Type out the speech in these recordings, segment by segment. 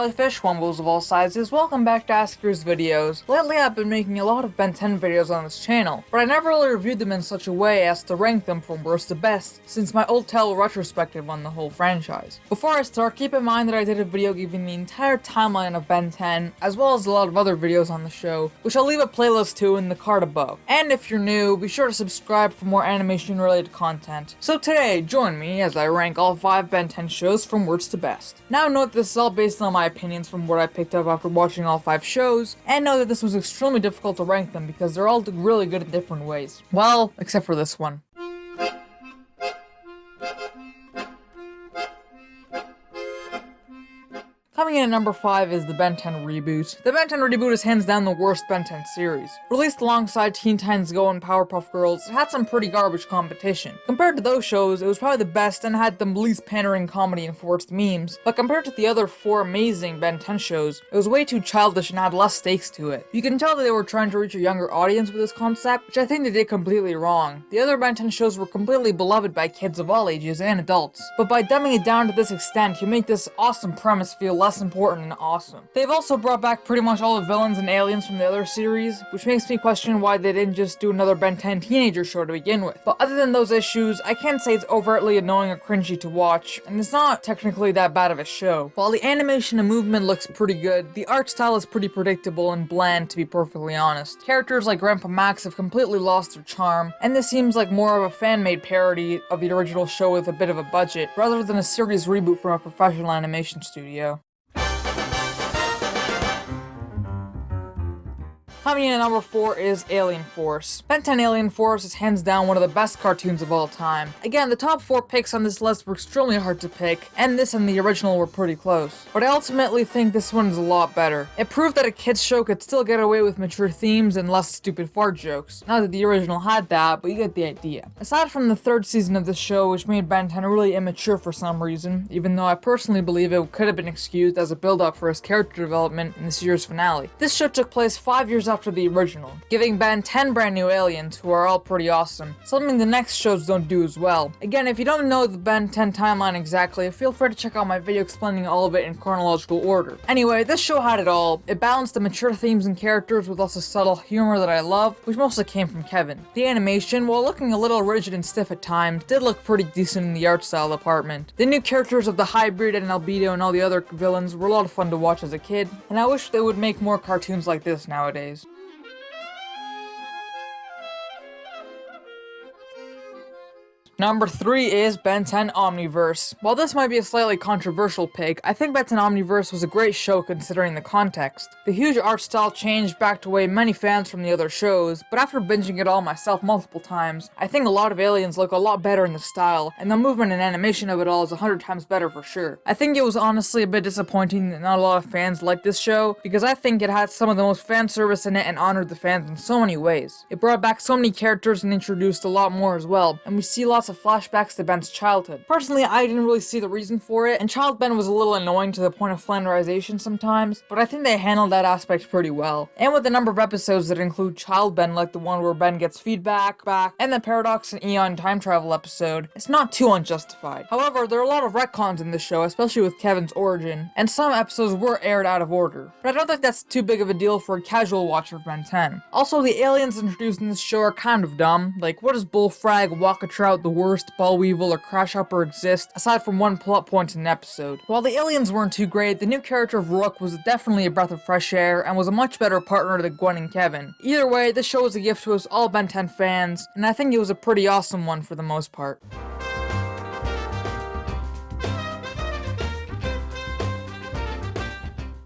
jellyfish, wumbles of all sizes, welcome back to A.S.K's videos. Lately I've been making a lot of Ben 10 videos on this channel, but I never really reviewed them in such a way as to rank them from worst to best, since my old tale retrospective on the whole franchise. Before I start, keep in mind that I did a video giving the entire timeline of Ben 10, as well as a lot of other videos on the show, which I'll leave a playlist to in the card above. And if you're new, be sure to subscribe for more animation related content. So today, join me as I rank all 5 Ben 10 shows from worst to best. Now note this is all based on my opinions from what I picked up after watching all 5 shows, and know that this was extremely difficult to rank them because they're all really good in different ways. Well, except for this one. Coming in at number 5 is the Ben 10 reboot. The Ben 10 reboot is hands down the worst Ben 10 series. Released alongside Teen Titans Go and Powerpuff Girls, it had some pretty garbage competition. Compared to those shows, it was probably the best and had the least pandering comedy and forced memes, but compared to the other 4 amazing Ben 10 shows, it was way too childish and had less stakes to it. You can tell that they were trying to reach a younger audience with this concept, which I think they did completely wrong. The other Ben 10 shows were completely beloved by kids of all ages and adults, but by dumbing it down to this extent, you make this awesome premise feel less important and awesome. They've also brought back pretty much all the villains and aliens from the other series, which makes me question why they didn't just do another Ben 10 teenager show to begin with. But other than those issues, I can't say it's overtly annoying or cringy to watch, and it's not technically that bad of a show. While the animation and movement looks pretty good, the art style is pretty predictable and bland, to be perfectly honest. Characters like Grandpa Max have completely lost their charm, and this seems like more of a fan-made parody of the original show with a bit of a budget, rather than a series reboot from a professional animation studio. Coming in at number 4 is Alien Force. Ben 10 Alien Force is hands down one of the best cartoons of all time. Again, the top 4 picks on this list were extremely hard to pick, and this and the original were pretty close. But I ultimately think this one is a lot better. It proved that a kids show could still get away with mature themes and less stupid fart jokes. Not that the original had that, but you get the idea. Aside from the 3rd season of this show, which made Ben 10 really immature for some reason, even though I personally believe it could have been excused as a build-up for his character development in this year's finale. This show took place 5 years after the original, giving Ben 10 brand new aliens who are all pretty awesome, something the next shows don't do as well. Again, if you don't know the Ben 10 timeline exactly, feel free to check out my video explaining all of it in chronological order. Anyway, this show had it all. It balanced the mature themes and characters with also subtle humor that I love, which mostly came from Kevin. The animation, while looking a little rigid and stiff at times, did look pretty decent in the art style department. The new characters of the Hybrid and Albedo and all the other villains were a lot of fun to watch as a kid, and I wish they would make more cartoons like this nowadays. Number 3 is Ben 10 Omniverse. While this might be a slightly controversial pick, I think Ben 10 Omniverse was a great show considering the context. The huge art style changed backed away many fans from the other shows, but after binging it all myself multiple times, I think a lot of aliens look a lot better in the style, and the movement and animation of it all is 100 times better for sure. I think it was honestly a bit disappointing that not a lot of fans liked this show, because I think it had some of the most fan service in it and honored the fans in so many ways. It brought back so many characters and introduced a lot more as well, and we see lots of flashbacks to Ben's childhood. Personally, I didn't really see the reason for it, and Child Ben was a little annoying to the point of flanderization sometimes, but I think they handled that aspect pretty well. And with the number of episodes that include Child Ben, like the one where Ben gets feedback back, and the Paradox and Eon time travel episode, it's not too unjustified. However, there are a lot of retcons in this show, especially with Kevin's origin, and some episodes were aired out of order. But I don't think that's too big of a deal for a casual watcher of Ben 10. Also, the aliens introduced in this show are kind of dumb. Like, what does Bullfrag, Walkatrout, the Worst, Ballweevil, or Crashhopper exist, aside from one plot point in an episode? While the aliens weren't too great, the new character of Rook was definitely a breath of fresh air, and was a much better partner than Gwen and Kevin. Either way, this show was a gift to us all Ben 10 fans, and I think it was a pretty awesome one for the most part.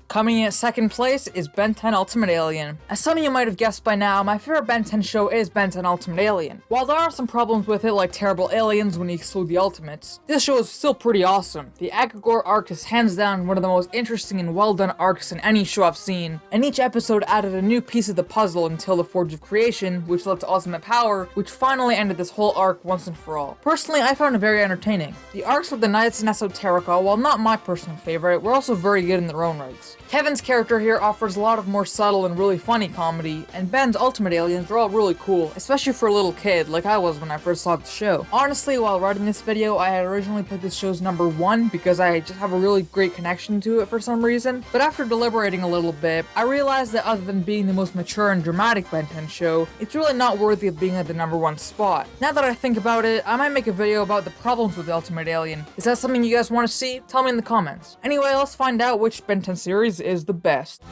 Coming in at 2nd place is Ben 10 Ultimate Alien. As some of you might have guessed by now, my favorite Ben 10 show is Ben 10 Ultimate Alien. While there are some problems with it like terrible aliens when you exclude the Ultimates, this show is still pretty awesome. The Accordion arc is hands down one of the most interesting and well done arcs in any show I've seen, and each episode added a new piece of the puzzle until the Forge of Creation, which led to Ultimate Power, which finally ended this whole arc once and for all. Personally, I found it very entertaining. The arcs with the Knights and Esoterica, while not my personal favorite, were also very good in their own rights. Kevin's character here offers a lot of more subtle and really funny comedy, and Ben's ultimate aliens are all really cool, especially for a little kid like I was when I first saw the show. Honestly, while writing this video, I had originally put this show's number 1 because I just have a really great connection to it for some reason, but after deliberating a little bit, I realized that other than being the most mature and dramatic Ben 10 show, it's really not worthy of being at the number 1 spot. Now that I think about it, I might make a video about the problems with the Ultimate Alien. Is that something you guys want to see? Tell me in the comments. Anyway, let's find out which Ben 10 series is the best.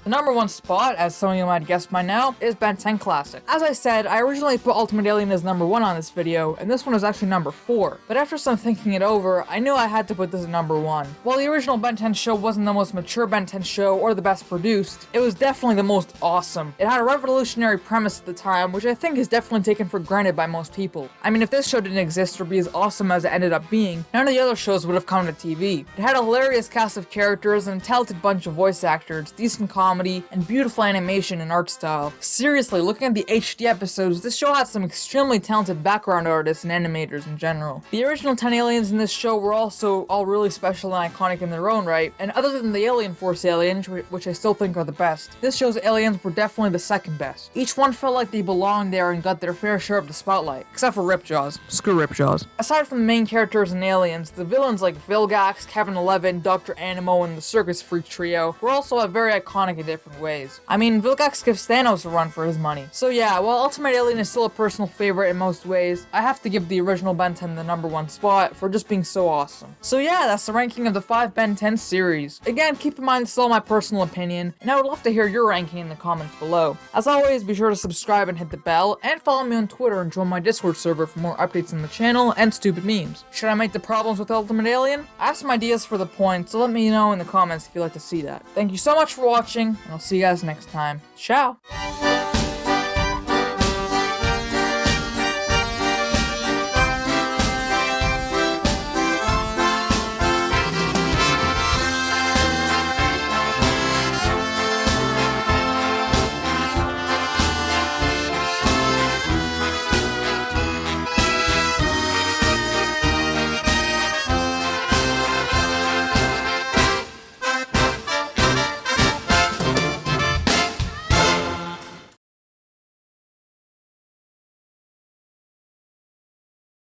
The number 1 spot, as some of you might have guessed by now, is Ben 10 Classic. As I said, I originally put Ultimate Alien as number 1 on this video, and this one was actually number 4. But after some thinking it over, I knew I had to put this at number 1. While the original Ben 10 show wasn't the most mature Ben 10 show or the best produced, it was definitely the most awesome. It had a revolutionary premise at the time, which I think is definitely taken for granted by most people. I mean, if this show didn't exist or be as awesome as it ended up being, none of the other shows would have come to TV. It had a hilarious cast of characters and a talented bunch of voice actors, decent comedy, and beautiful animation and art style. Seriously, looking at the HD episodes, this show had some extremely talented background artists and animators in general. The original 10 aliens in this show were also all really special and iconic in their own right, and other than the Alien Force aliens, which I still think are the best, this show's aliens were definitely the second best. Each one felt like they belonged there and got their fair share of the spotlight, except for Ripjaws. Screw Ripjaws. Aside from the main characters and aliens, the villains like Vilgax, Kevin 11, Dr. Animo, and the Circus Freak trio were also very iconic in different ways. I mean, Vilgax gives Thanos a run for his money. So yeah, while Ultimate Alien is still a personal favorite in most ways, I have to give the original Ben 10 the number 1 spot for just being so awesome. So yeah, that's the ranking of the 5 Ben 10 series. Again, keep in mind this is all my personal opinion, and I would love to hear your ranking in the comments below. As always, be sure to subscribe and hit the bell, and follow me on Twitter and join my Discord server for more updates on the channel and stupid memes. Should I make the problems with Ultimate Alien? I have some ideas for the points, so let me know in the comments if you'd like to see that. Thank you so much for watching, and I'll see you guys next time. Ciao!